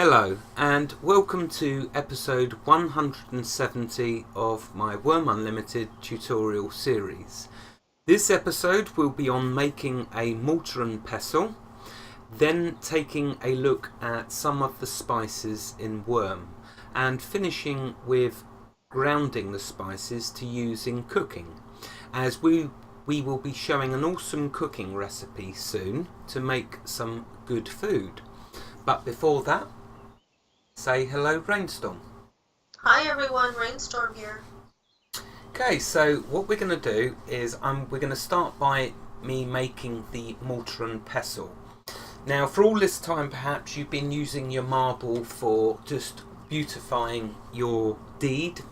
Hello and welcome to episode 170 of my Wurm Unlimited tutorial series. This episode will be on making a mortar and pestle, then taking a look at some of the spices in Wurm, and finishing with grounding the spices to use in cooking, as we will be showing an awesome cooking recipe soon to make some good food. But before that, say hello, Raynstorm. Hi everyone, Raynstorm here. Okay, so what we're going to do is we're going to start by me making the mortar and pestle. Now, for all this time, perhaps you've been using your marble for just beautifying your deed,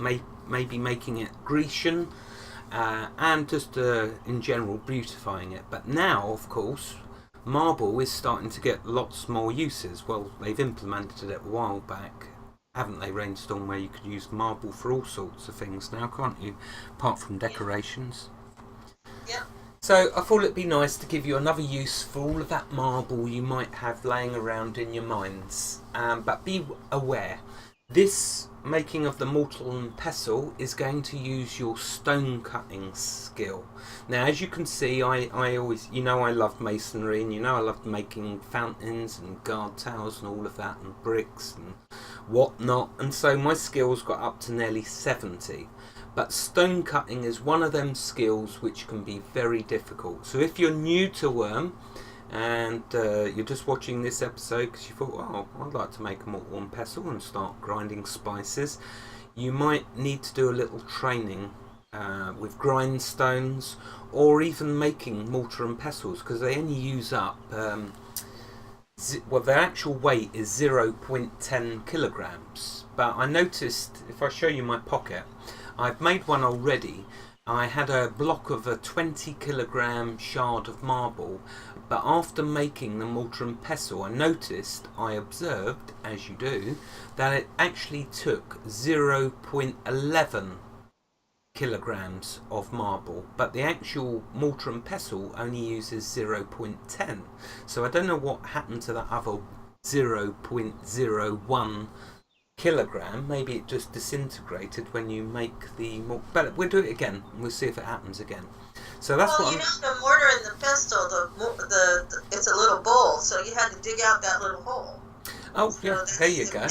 maybe making it Grecian, and just in general beautifying it. But now, of course, marble is starting to get lots more uses. Well, they've implemented it a while back, haven't they, Raynstorm, where you could use marble for all sorts of things now, can't you? Apart from decorations. Yeah. So I thought it'd be nice to give you another use for all of that marble you might have laying around in your minds. But be aware, this making of the mortar and pestle is going to use your stone cutting skill. Now, as you can see, I always, I love masonry, and I love making fountains and guard towers and all of that, and bricks and whatnot, and so my skills got up to nearly 70. But stone cutting is one of them skills which can be very difficult. So if you're new to Wurm, and you're just watching this episode because you thought, oh, I'd like to make a mortar and pestle and start grinding spices, you might need to do a little training with grindstones, or even making mortar and pestles, because they only use up their actual weight is 0.10 kilograms. But I noticed, if I show you my pocket, I've made one already. I had a block of a 20 kilogram shard of marble, but after making the mortar and pestle, I observed, as you do, that it actually took 0.11 kilograms of marble, but the actual mortar and pestle only uses 0.10. So I don't know what happened to that other 0.01 kilogram. Maybe it just disintegrated when you make the but we'll do it again and we'll see if it happens again. So that's the mortar and the pestle, it's a little bowl, so you had to dig out that little hole. Oh, so yeah, there you go.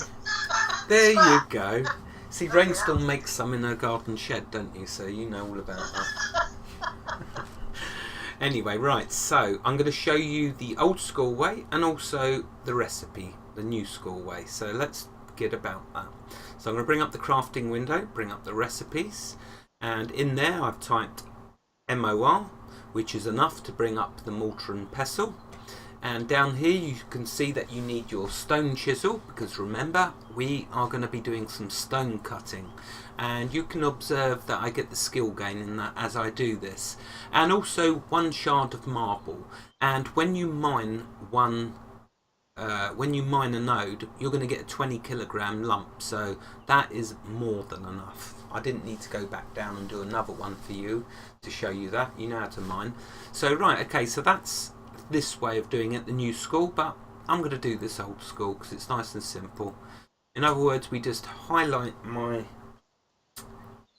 There you go. See, Raynstorm makes some in her garden shed, don't you? So you know all about that. Anyway, right, so I'm going to show you the old school way and also the recipe, the new school way. So let's get about that. So I'm going to bring up the crafting window, bring up the recipes, and in there I've typed MOR, which is enough to bring up the mortar and pestle. And down here you can see that you need your stone chisel, because remember, we are going to be doing some stone cutting, and you can observe that I get the skill gain in that as I do this. And also one shard of marble, and when you mine a node, you're going to get a 20 kilogram lump, so that is more than enough. I didn't need to go back down and do another one for you to show you that. You know how to mine. So right, okay, so that's this way of doing it, the new school, but I'm going to do this old school because it's nice and simple. In other words, we just highlight if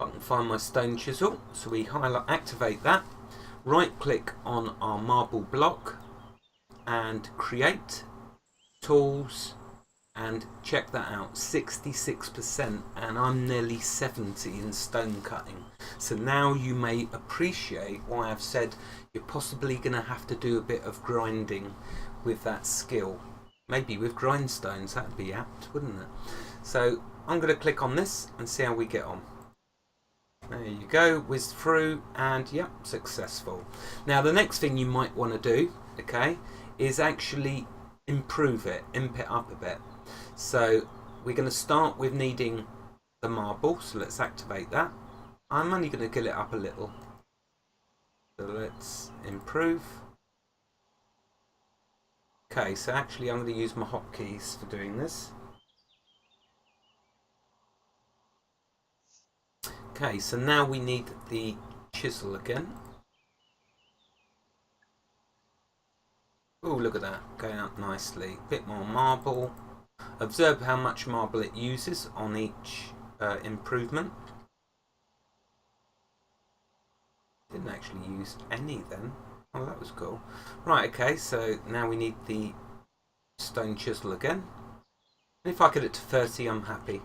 I can find my stone chisel, so we activate that, right click on our marble block and create, tools, and check that out, 66%, and I'm nearly 70 in stone cutting. So now you may appreciate why I've said you're possibly going to have to do a bit of grinding with that skill. Maybe with grindstones, that'd be apt, wouldn't it? So I'm going to click on this and see how we get on. There you go, whizzed through, and yep, successful. Now the next thing you might want to do, okay, is actually improve it, imp it up a bit. So we're going to start with needing the marble, so let's activate that. I'm only going to get it up a little. So let's improve. Okay, so actually I'm going to use my hotkeys for doing this. Okay, so now we need the chisel again. Oh, look at that, going up nicely. Bit more marble. Observe how much marble it uses on each improvement. Didn't actually use any then. Oh, that was cool. Right, okay, so now we need the stone chisel again. And if I get it to 30, I'm happy.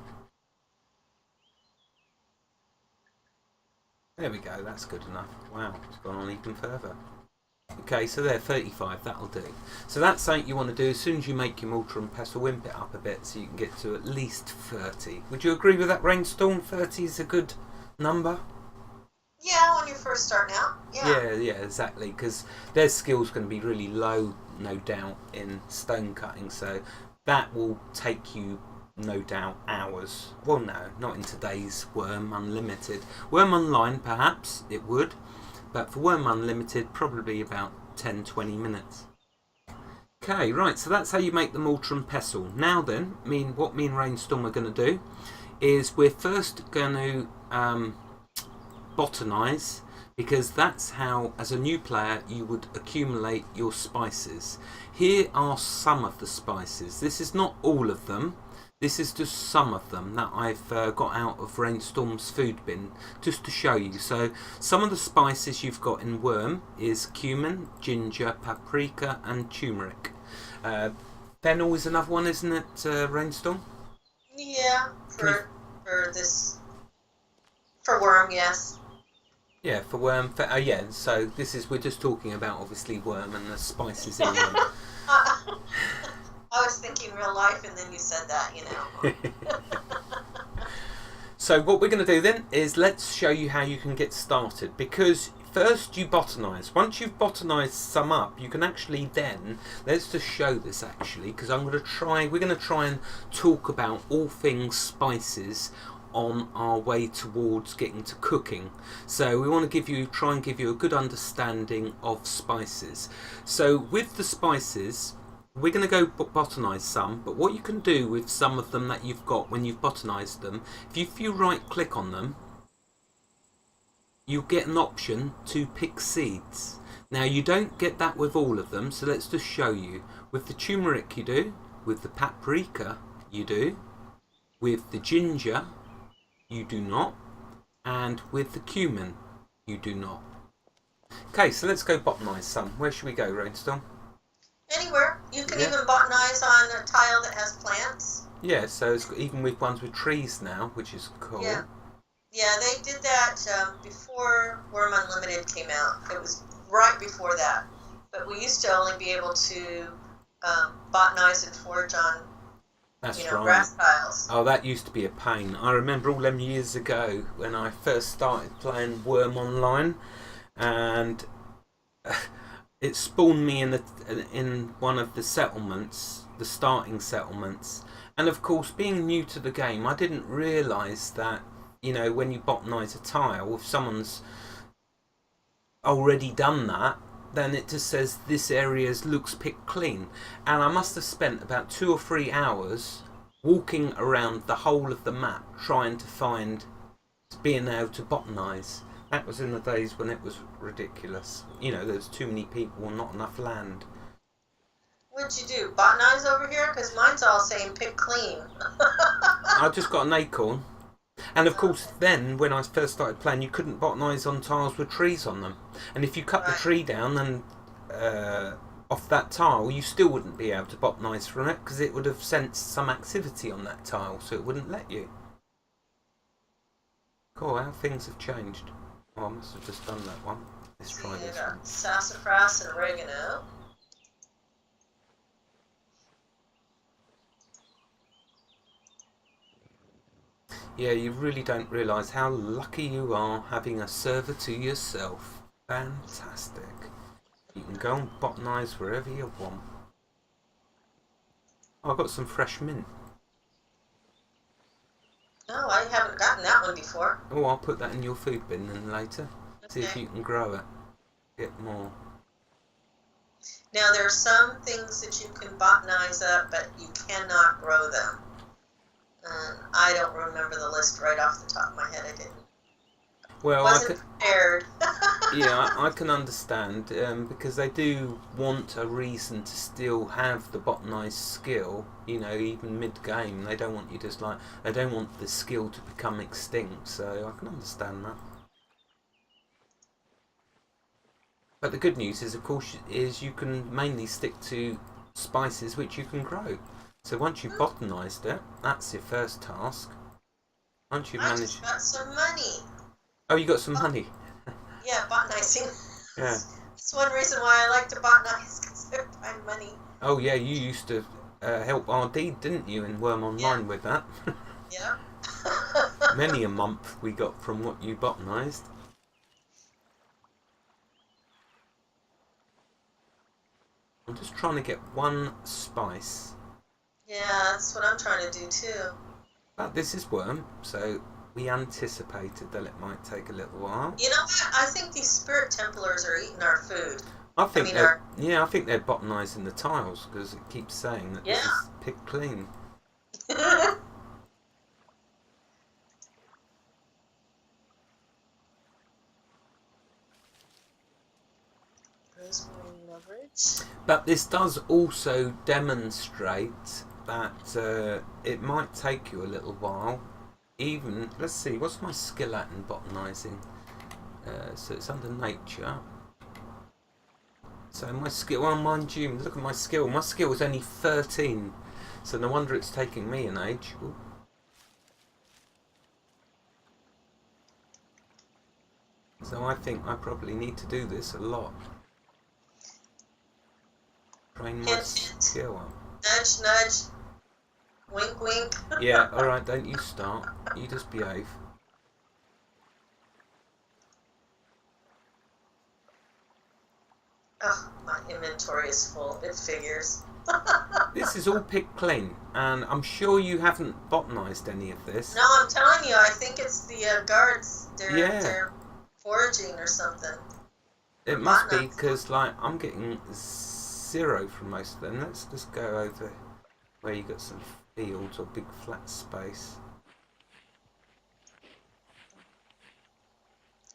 There we go, that's good enough. Wow, it's gone on even further. Okay, so there, 35, that'll do. So that's something you want to do as soon as you make your mortar and pestle, wimp it up a bit so you can get to at least 30. Would you agree with that, Raynstorm? 30 is a good number? Yeah, when you're first starting out. Yeah, exactly, because their skill's going to be really low, no doubt, in stone cutting, so that will take you, no doubt, hours. Well, no, not in today's Wurm Unlimited. Wurm Online, perhaps, it would, but for Wurm Unlimited, probably about 10-20 minutes. Okay, right, so that's how you make the mortar and pestle. Now then, what me and Raynstorm are going to do is we're first going to botanize, because that's how, as a new player, you would accumulate your spices. Here are some of the spices. This is not all of them. This is just some of them that I've got out of Raynstorm's food bin, just to show you. So some of the spices you've got in Wurm is cumin, ginger, paprika and turmeric. Fennel is another one, isn't it, Raynstorm? Yeah, for Wurm, yes. Yeah, for Wurm. Yeah, so we're just talking about obviously Wurm and the spices in Wurm. I was thinking real life, and then you said that, you know. So what we're going to do then is let's show you how you can get started, because first you botanize. Once you've botanized some up, you can actually then, let's just show this actually, because we're going to try and talk about all things spices on our way towards getting to cooking. So we want to try and give you a good understanding of spices. So with the spices, we're going to go botanize some, but what you can do with some of them that you've got when you've botanized them, if you right click on them, you'll get an option to pick seeds. Now you don't get that with all of them, so let's just show you. With the turmeric you do, with the paprika you do, with the ginger you do not, and with the cumin you do not. Okay, so let's go botanize some. Where should we go, Raynstorm? Anywhere. You can even botanize on a tile that has plants. Yeah, so it's even with ones with trees now, which is cool. Yeah, they did that before Wurm Unlimited came out. It was right before that. But we used to only be able to botanize and forage on grass tiles. Oh, that used to be a pain. I remember all them years ago when I first started playing Wurm Online, and it spawned me in one of the settlements, the starting settlements. And of course, being new to the game, I didn't realise that, when you botanize a tile, if someone's already done that, then it just says this area looks picked clean. And I must have spent about 2 or 3 hours walking around the whole of the map trying to find, being able to botanize. That was in the days when it was ridiculous. There was too many people and not enough land. What'd you do? Botanize over here? Because mine's all saying pick clean. I just got an acorn. And of course, then when I first started playing, you couldn't botanize on tiles with trees on them. And if you cut the tree down and off that tile, you still wouldn't be able to botanize from it, because it would have sensed some activity on that tile, so it wouldn't let you. Cool, how things have changed. Oh, I must have just done that one. Let's try this one. Sassafras and oregano. Yeah, you really don't realise how lucky you are having a server to yourself. Fantastic. You can go and botanise wherever you want. Oh, I've got some fresh mint. Oh, I haven't gotten that one before. Oh, I'll put that in your food bin then later. Okay. See if you can grow it. Get more. Now, there are some things that you can botanize up, but you cannot grow them. I don't remember the list right off the top of my head. I didn't. Well, Wasn't prepared. yeah, I can understand because they do want a reason to still have the botanized skill. You know, even mid-game, they don't want you just like they don't want the skill to become extinct. So I can understand that. But the good news is, of course, is you can mainly stick to spices which you can grow. So once you've botanized it, that's your first task. Once you've I managed, just got some money. oh, you got some honey. Yeah, botanizing. Yeah. That's one reason why I like to botanize, because I find money. Oh yeah, you used to help RD, didn't you, in Wurm Yeah. Online with that? Yeah. Many a month we got from what you botanised. I'm just trying to get one spice. Yeah, that's what I'm trying to do too. But this is worm, so we anticipated that it might take a little while. You know what? I think these spirit templars are eating our food. I think our... yeah, I think they're botanising the tiles because it keeps saying that this is picked clean. But this does also demonstrate that it might take you a little while. Even, let's see, what's my skill at in botanising? So it's under nature. So my skill, well, mind you, look at my skill. My skill is only 13. So no wonder it's taking me an age. Ooh. So I think I probably need to do this a lot. Train my skill up. Nudge, nudge. Wink, wink. Yeah, alright, don't you start. You just behave. Oh, my inventory is full. It figures. This is all picked clean, and I'm sure you haven't botanised any of this. No, I'm telling you, I think it's the guards. They're foraging or something. It must be because, like, I'm getting 0 from most of them. Let's just go over where you got some fields or big flat space.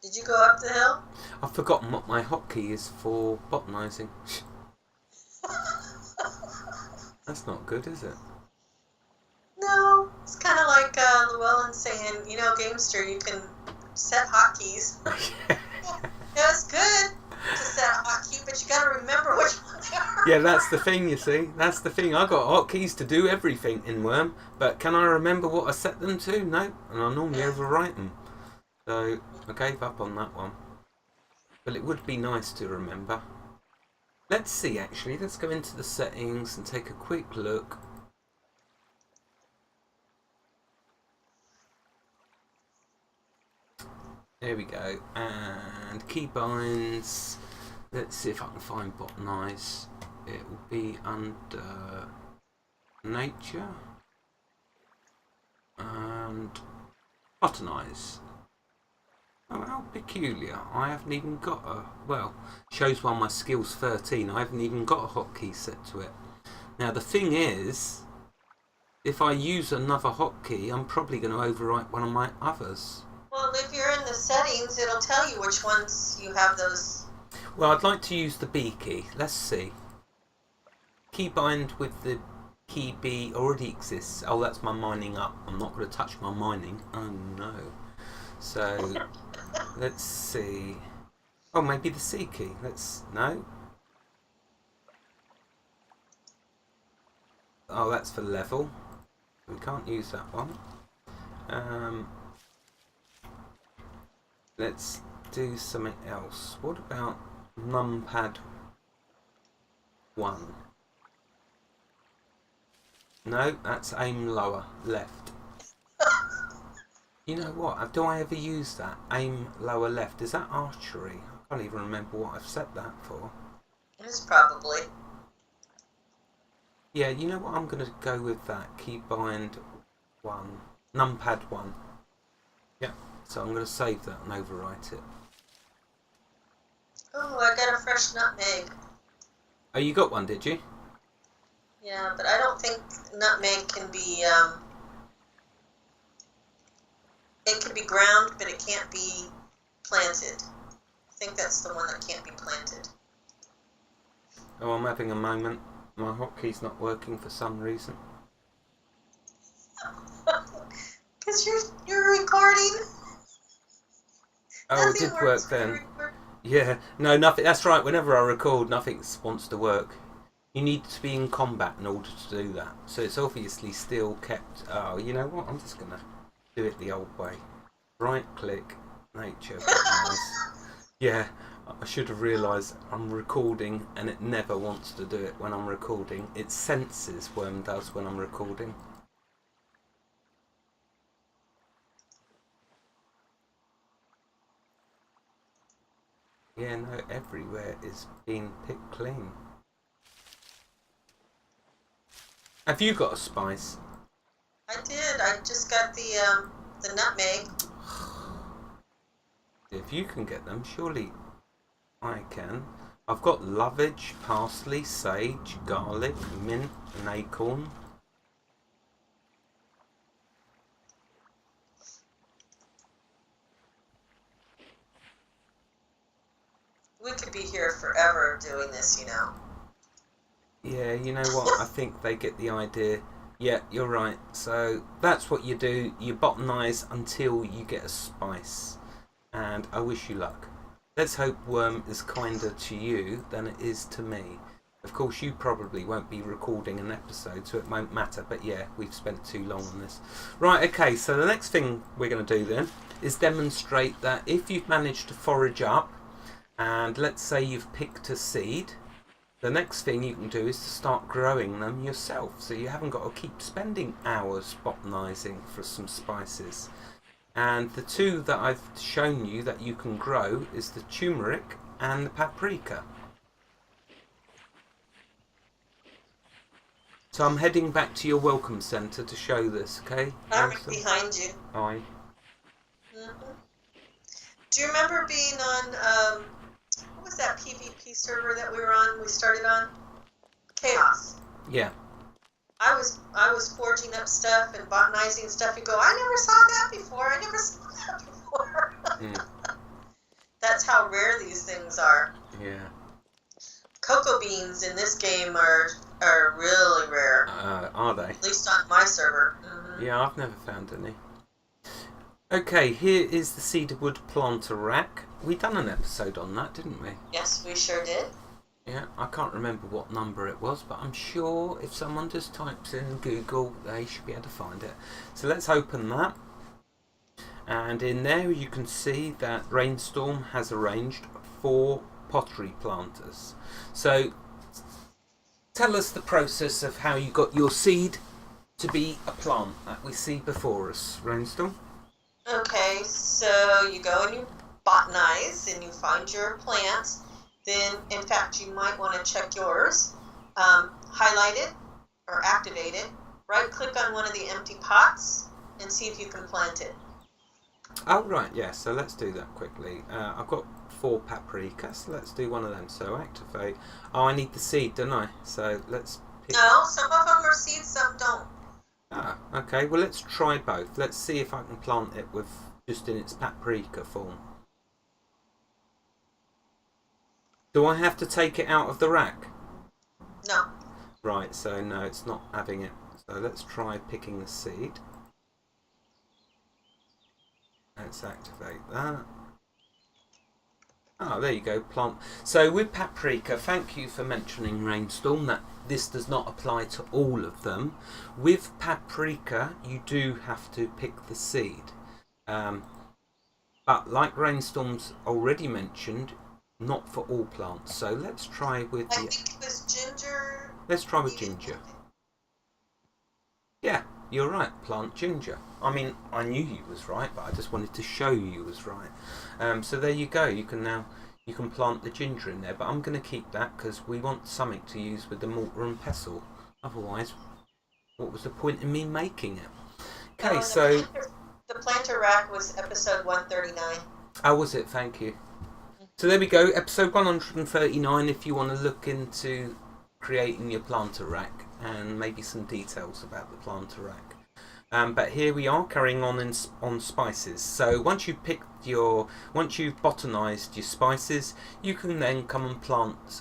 Did you go up the hill? I've forgotten what my hotkey is for botanising. That's not good, is it? No, it's kind of like Llewellyn saying, you know, Gamester, you can set hotkeys. Yeah, it's good to set a hotkey, but you got to remember which one they are. Yeah, that's the thing, you see. That's the thing. I got hotkeys to do everything in Wurm, but can I remember what I set them to? No, and I normally overwrite them. So I gave up on that one. But it would be nice to remember. Let's see, actually. Let's go into the settings and take a quick look. There we go. And keybinds. Let's see if I can find botanize. It will be under nature and botanize. Oh, how peculiar. I haven't even got a... Well, shows while my skill's 13. I haven't even got a hotkey set to it. Now, the thing is, if I use another hotkey, I'm probably going to overwrite one of my others. Well, if you're in the settings, it'll tell you which ones you have those. Well, I'd like to use the B key. Let's see. Keybind with the key B already exists. Oh, that's my mining up. I'm not going to touch my mining. Oh, no. So... Let's see. Oh, maybe the C key. No. Oh, that's for level. We can't use that one. Let's do something else. What about numpad 1? No, that's aim lower, left. You know what? Do I ever use that? Aim lower left. Is that archery? I can't even remember what I've set that for. It's probably. Yeah, you know what? I'm going to go with that. Keybind 1. Numpad 1. Yeah. So I'm going to save that and overwrite it. Oh, I got a fresh nutmeg. Oh, you got one, did you? Yeah, but I don't think nutmeg can be... It can be ground, but it can't be planted. I think that's the one that can't be planted. Oh, I'm having a moment. My hotkey's not working for some reason. Because you're recording. Oh, it Nothing did work works when then. you record. Yeah, no, nothing. That's right. Whenever I record, nothing wants to work. You need to be in combat in order to do that. So it's obviously still kept. Oh, you know what? I'm just gonna do it the old way. Right click, nature, nice. Yeah, I should have realised I'm recording, and it never wants to do it when I'm recording. It senses Wurm does when I'm recording. Yeah, no, everywhere is being picked clean. Have you got a spice? I did. I just got the nutmeg. If you can get them, surely I can. I've got lovage, parsley, sage, garlic, mint, and acorn. We could be here forever doing this, you know. Yeah, you know what? I think they get the idea. Yeah, you're right. So that's what you do. You botanize until you get a spice. And I wish you luck. Let's hope Wurm is kinder to you than it is to me. Of course, you probably won't be recording an episode, so it won't matter. But yeah, we've spent too long on this. Right, okay, so the next thing we're going to do then is demonstrate that if you've managed to forage up, and let's say you've picked a seed, the next thing you can do is to start growing them yourself. So you haven't got to keep spending hours botanizing for some spices. And the two that I've shown you that you can grow is the turmeric and the paprika. So I'm heading back to your welcome centre to show this, okay? I'm right behind you. Aye. Mm-hmm. Do you remember being on, what was that PvP server that we were on? We started on? Chaos. Yeah. I was forging up stuff and botanizing stuff. You go, I never saw that before. I never saw that before. That's how rare these things are. Yeah. Cocoa beans in this game are really rare. Are they? At least on my server. Mm-hmm. Yeah, I've never found any. Okay, here is the cedarwood planter rack. We done an episode on that, didn't we? Yes, we sure did. Yeah, I can't remember what number it was, but I'm sure if someone just types in Google, they should be able to find it. So let's open that. And in there you can see that Raynstorm has arranged 4 pottery planters. So tell us the process of how you got your seed to be a plant that we see before us, Raynstorm. Okay, so you go and you botanize and you find your plants. Then, in fact, you might want to check yours, highlight it or activate it, right-click on one of the empty pots and see if you can plant it. Oh, right, yeah, so let's do that quickly. I've got 4 paprika, so let's do one of them. So activate. Oh, I need the seed, don't I? So let's pick. No, some of them are seeds, some don't. Ah, okay, well, let's try both. Let's see if I can plant it with just in its paprika form. Do I have to take it out of the rack? No. Right, so no, it's not having it. So let's try picking the seed. Let's activate that. Oh, there you go, plant. So with paprika, thank you for mentioning Raynstorm, that this does not apply to all of them. With paprika, you do have to pick the seed. But like Raynstorm's already mentioned, not for all plants. So let's try with I think it was ginger. Let's try with ginger. Yeah, you're right, plant ginger. I mean, I knew you was right, but I just wanted to show you was right. So there you go. You can plant the ginger in there, but I'm going to keep that because we want something to use with the mortar and pestle. Otherwise, what was the point in me making it? Okay, so The planter rack was episode 139. how was it? Thank you. So there we go, episode 139 if you want to look into creating your planter rack and maybe some details about the planter rack. But here we are carrying on spices. So once you've botanized your spices, you can then come and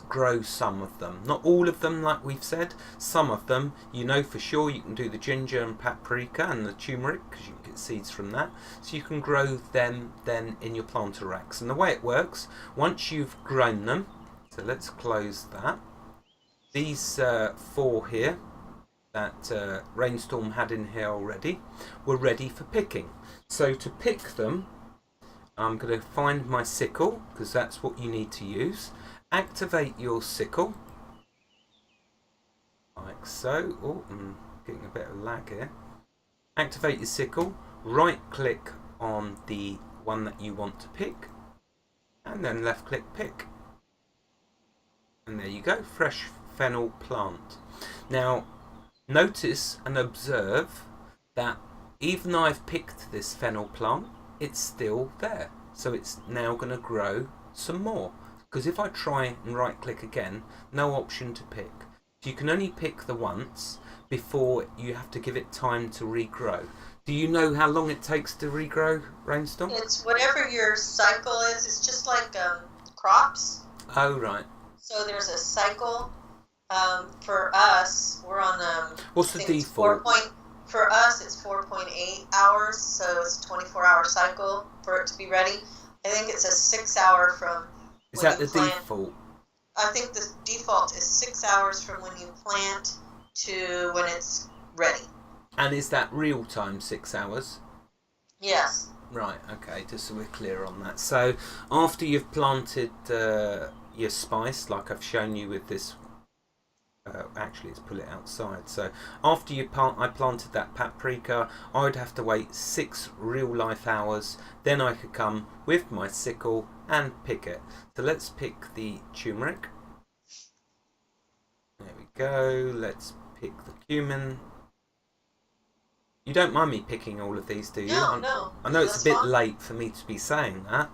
grow some of them. Not all of them, like we've said. Some of them, you know for sure, you can do the ginger and paprika and the turmeric because you can get seeds from that. So you can grow them then in your planter racks. And the way it works, once you've grown them, so let's close that. These 4 here that Raynstorm had in here already were ready for picking. So to pick them, I'm going to find my sickle because that's what you need to use. Activate your sickle like so. Oh, I'm getting a bit of lag here. Activate your sickle, right click on the one that you want to pick and then left click pick, and there you go, fresh fennel plant. Now notice and observe that even though I've picked this fennel plant, it's still there. So it's now going to grow some more. Because if I try and right click again, no option to pick. So you can only pick the once before you have to give it time to regrow. Do you know how long it takes to regrow, Raynstorm? It's whatever your cycle is. It's just like crops. Oh, right. So there's a cycle. For us, we're on what's the default? For us, it's 4.8 hours, so it's a 24-hour cycle for it to be ready. I think it's a 6-hour from. Is that the default? I think the default is 6 hours from when you plant to when it's ready. And is that real time 6 hours? Yes. Right. Okay. Just so we're clear on that. So after you've planted your spice, like I've shown you with this. Actually, let's pull it outside. So after I planted that paprika, I would have to wait 6 real life hours. Then I could come with my sickle and pick it. So let's pick the turmeric. There we go. Let's pick the cumin. You don't mind me picking all of these, do you? No. I know it's a bit late for me to be saying that.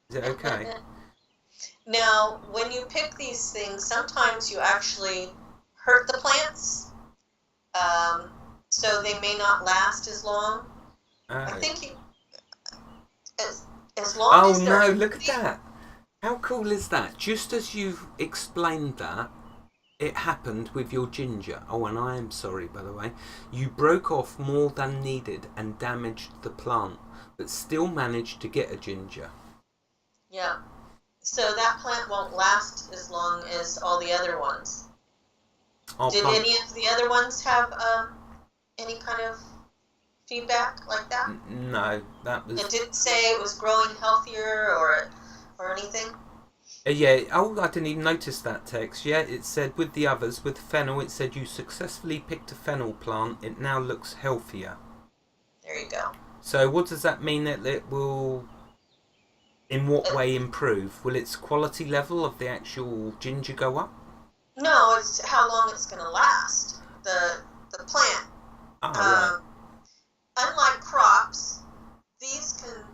Is it okay? Now, when you pick these things, sometimes you actually hurt the plants, so they may not last as long. Oh. I think as long as they're no, look at that. How cool is that? Just as you've explained that, it happened with your ginger. Oh, and I am sorry, by the way. You broke off more than needed and damaged the plant, but still managed to get a ginger. Yeah. So that plant won't last as long as all the other ones. Did any of the other ones have any kind of feedback like that? No, that was. It didn't say it was growing healthier or anything. Yeah. Oh, I didn't even notice that text. Yeah, it said with the others, with fennel, it said you successfully picked a fennel plant. It now looks healthier. There you go. So what does that mean? That it will. In what way improve? Will its quality level of the actual ginger go up? No, it's how long it's going to last. The plant. Right. Unlike crops, these can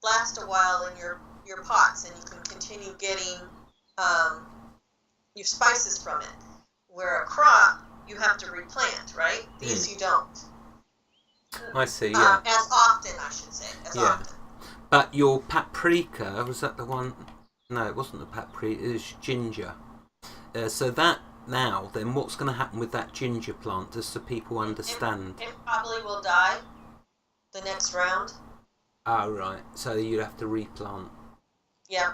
last a while in your pots, and you can continue getting your spices from it. Where a crop, you have to replant, right? These you don't. I see. Yeah. As often, I should say. Often. But your paprika, was that the one? No, it wasn't the paprika, it was ginger. So that now, then what's going to happen with that ginger plant, just so people understand? It probably will die the next round. Right. So you'd have to replant. Yeah.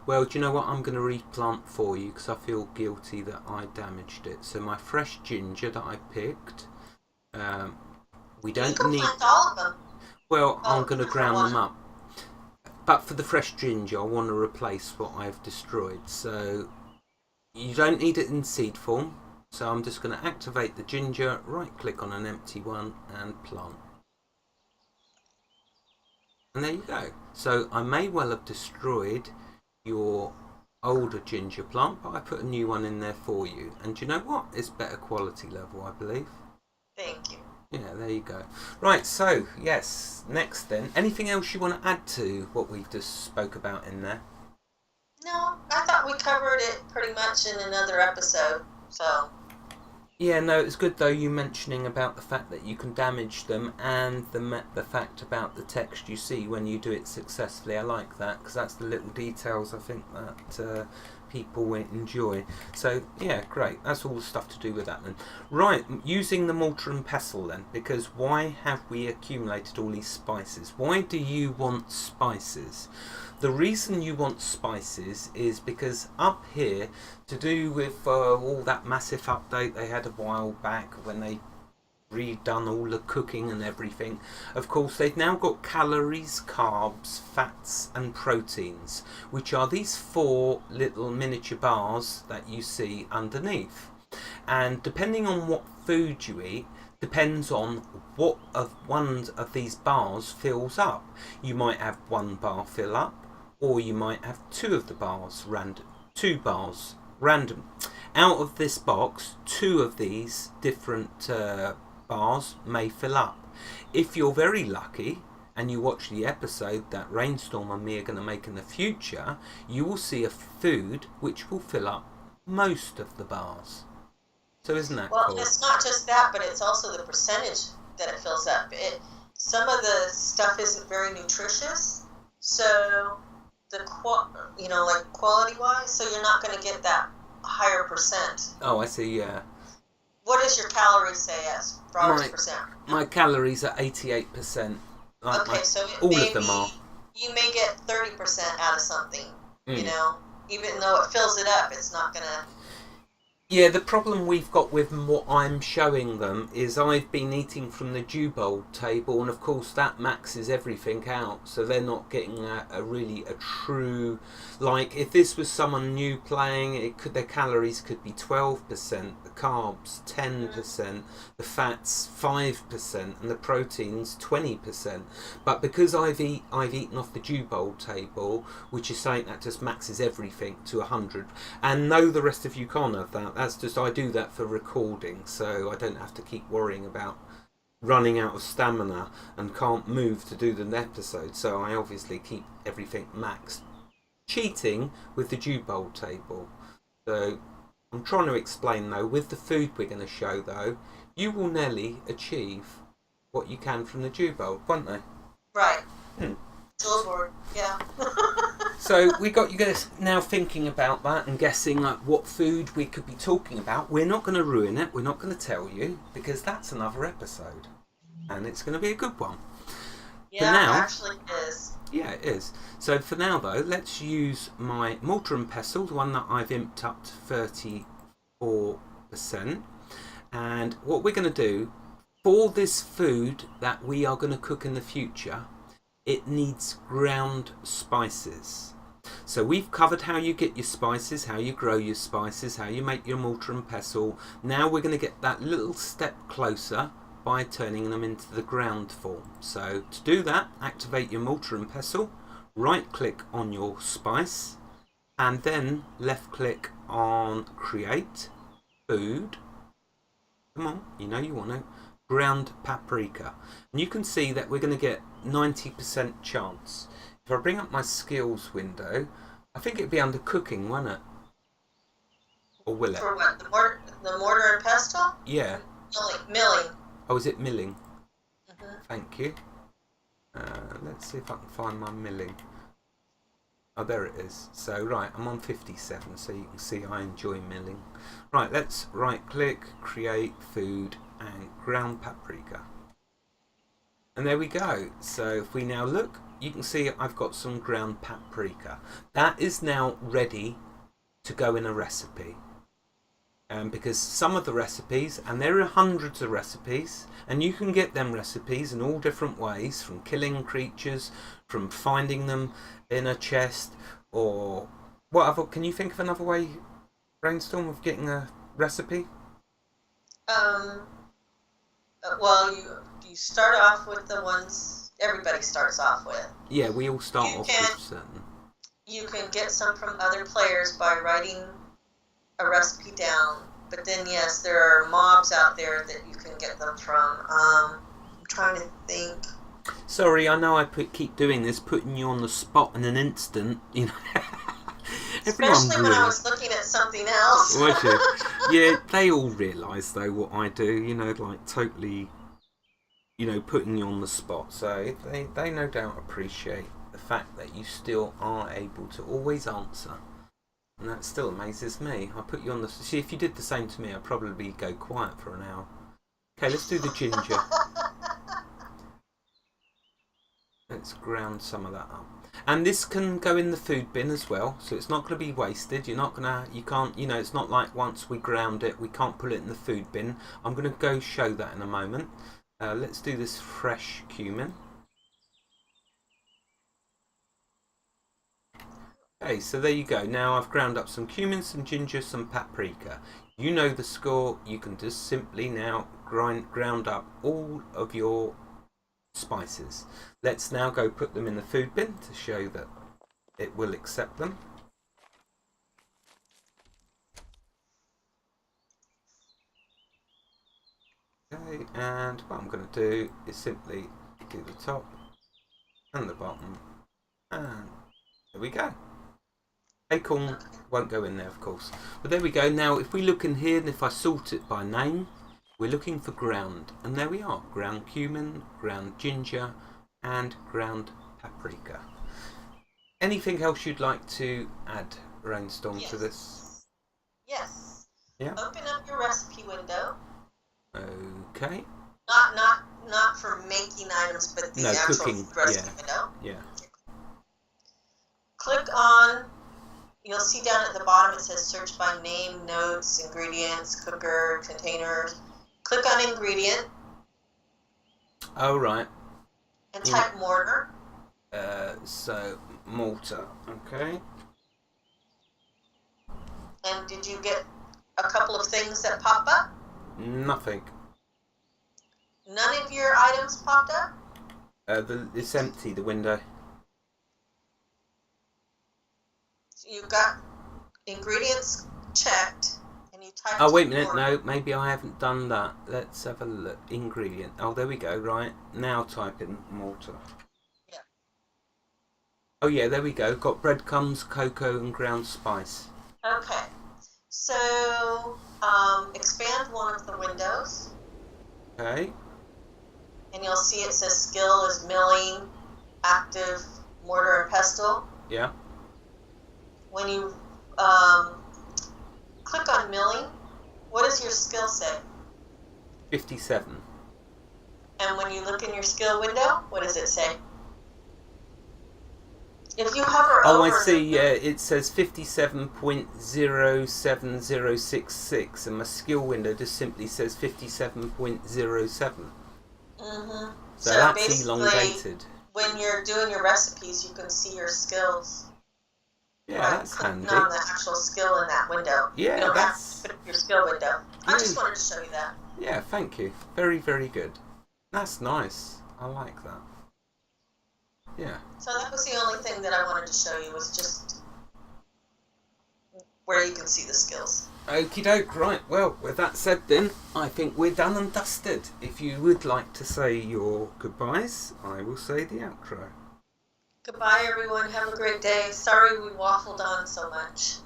Well, do you know what? I'm going to replant for you because I feel guilty that I damaged it. So my fresh ginger that I picked, we don't you can need... plant all of them. Well, I'm going to ground them up. But for the fresh ginger, I want to replace what I've destroyed. So you don't need it in seed form. So I'm just going to activate the ginger, right click on an empty one and plant. And there you go. So I may well have destroyed your older ginger plant, but I put a new one in there for you. And do you know what? It's better quality level, I believe. Thank you. Yeah, there you go. Right, so, yes, next then. Anything else you want to add to what we've just spoke about in there? No, I thought we covered it pretty much in another episode, so... Yeah, no, it's good though you mentioning about the fact that you can damage them and the fact about the text you see when you do it successfully. I like that because that's the little details I think that people will enjoy. So yeah, great. That's all the stuff to do with that then. Right, using the mortar and pestle then, because why have we accumulated all these spices? Why do you want spices? The reason you want spices is because up here, to do with all that massive update they had a while back when they redone all the cooking and everything, of course they've now got calories, carbs, fats and proteins, which are these four little miniature bars that you see underneath. And depending on what food you eat, depends on what of one of these bars fills up. You might have one bar fill up, or you might have two of the bars random, two bars random. Out of this box, two of these different bars may fill up. If you're very lucky and you watch the episode that Raynstorm and me are going to make in the future, you will see a food which will fill up most of the bars. So isn't that Well, cool? it's not just that, but it's also the percentage that it fills up. Some of the stuff isn't very nutritious, so like quality wise, so you're not going to get that higher percent. Oh, I see. Yeah. What does your calories say as dollars percent? My calories are 88%. Okay, so all of them are. You may get 30% out of something. Mm. Even though it fills it up, it's not going to. Yeah, the problem we've got with what I'm showing them is I've been eating from the dew bowl table, and of course that maxes everything out, so they're not getting a true, like if this was someone new playing, their calories could be 12%, the carbs 10%, the fats 5%, and the proteins 20%. But because I've eaten off the dew bowl table, which is saying that just maxes everything to 100, and no, the rest of you can't have that. That's just, I do that for recording, so I don't have to keep worrying about running out of stamina and can't move to do the episode. So I obviously keep everything maxed. Cheating with the dew bowl table. So I'm trying to explain though, with the food we're going to show though, you will nearly achieve what you can from the dew bowl, won't they? Right. Billboard, yeah. So we got you guys now thinking about that and guessing like what food we could be talking about. We're not going to ruin it. We're not going to tell you because that's another episode, and it's going to be a good one. Yeah, now, it actually is. Yeah, it is. So for now though, let's use my mortar and pestle, the one that I've imped up to 34%. And what we're going to do for this food that we are going to cook in the future, it needs ground spices. So we've covered how you get your spices, how you grow your spices, how you make your mortar and pestle. Now we're going to get that little step closer by turning them into the ground form. So to do that, activate your mortar and pestle, right click on your spice, and then left click on create, food, come on, you know you want to, ground paprika. And you can see that we're going to get 90% chance. If I bring up my skills window, I think it'd be under cooking, won't it? Or will it? For what? The mortar and pestle? Yeah. Milling. Oh, is it milling? Mm-hmm. Thank you. Let's see if I can find my milling. Oh, there it is. So, right, I'm on 57, so you can see I enjoy milling. Right, let's right click, create food, and ground paprika. And there we go. So if we now look, you can see I've got some ground paprika. That is now ready to go in a recipe. Because some of the recipes, and there are hundreds of recipes, and you can get them recipes in all different ways, from killing creatures, from finding them in a chest, or what other, can you think of another way, Raynstorm, of getting a recipe? Well, you start off with the ones everybody starts off with. Yeah, we all start off with certain. You can get some from other players by writing a recipe down, but then yes, there are mobs out there that you can get them from. I'm trying to think. Sorry, I know I keep doing this, putting you on the spot in an instant, you know. Especially when I was looking at something else. Was you? Yeah, they all realise though what I do. You know, like totally. You know, putting you on the spot. So they no doubt appreciate the fact that you still are able to always answer. And that still amazes me. I put you on the... See, if you did the same to me, I'd probably go quiet for an hour. Okay, let's do the ginger. Let's ground some of that up. And this can go in the food bin as well, so it's not going to be wasted. You're not going to... You can't... You know, it's not like once we ground it, we can't put it in the food bin. I'm going to go show that in a moment. Let's do this fresh cumin. Okay, so there you go. Now I've ground up some cumin, some ginger, some paprika. You know the score. You can just simply now ground up all of your spices. Let's now go put them in the food bin to show that it will accept them. Okay, and what I'm going to do is simply do the top and the bottom, and there we go. Acorn won't go in there, of course, but there we go. Now if we look in here, and if I sort it by name, we're looking for ground, and there we are: ground cumin, ground ginger, and ground paprika. Anything else you'd like to add, Raynstorm, to this? Yes. Yeah. Open up your recipe window. Okay. Not for making items, but the actual cooking recipe window. Yeah. Click on. You'll see down at the bottom it says search by name, notes, ingredients, cooker, containers. Click on ingredient. Oh right. And type mortar. So mortar. Okay. And did you get a couple of things that pop up? Nothing. None of your items popped up? It's empty, the window. So you got ingredients checked, and you typed... Oh, wait a minute. No, maybe I haven't done that. Let's have a look. Ingredient. Oh, there we go. Right. Now type in mortar. Yeah. Oh, yeah, there we go. Got breadcrumbs, cocoa, and ground spice. Okay. So, expand one of the windows. Okay. And you'll see it says skill is milling, active, mortar and pestle. Yeah. When you click on milling, what does your skill say? 57. And when you look in your skill window, what does it say? If you hover over... Oh, I see. Yeah, it says 57.07066, and my skill window just simply says 57.07. Mm-hmm. So that's elongated. When you're doing your recipes, you can see your skills. Yeah, that's handy. On the actual skill in that window. Yeah, you don't that's... have to put up your skill window. I just wanted to show you that. Yeah, thank you. Very, very good. That's nice. I like that. Yeah. So that was the only thing that I wanted to show you, was just where you can see the skills. Okie doke, right. Well, with that said then, I think we're done and dusted. If you would like to say your goodbyes, I will say the outro. Goodbye, everyone. Have a great day. Sorry we waffled on so much.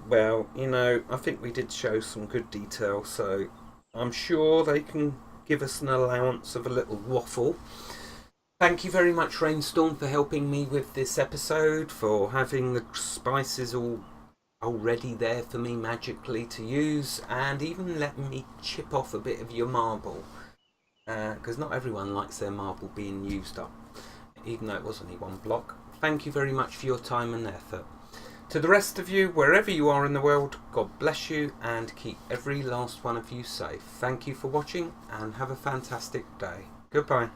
Well, you know, I think we did show some good detail, so I'm sure they can give us an allowance of a little waffle. Thank you very much, Raynstorm, for helping me with this episode, for having the spices all already there for me magically to use, and even letting me chip off a bit of your marble, because not everyone likes their marble being used up, even though it was only one block. Thank you very much for your time and effort. To the rest of you, wherever you are in the world, God bless you and keep every last one of you safe. Thank you for watching and have a fantastic day. Goodbye.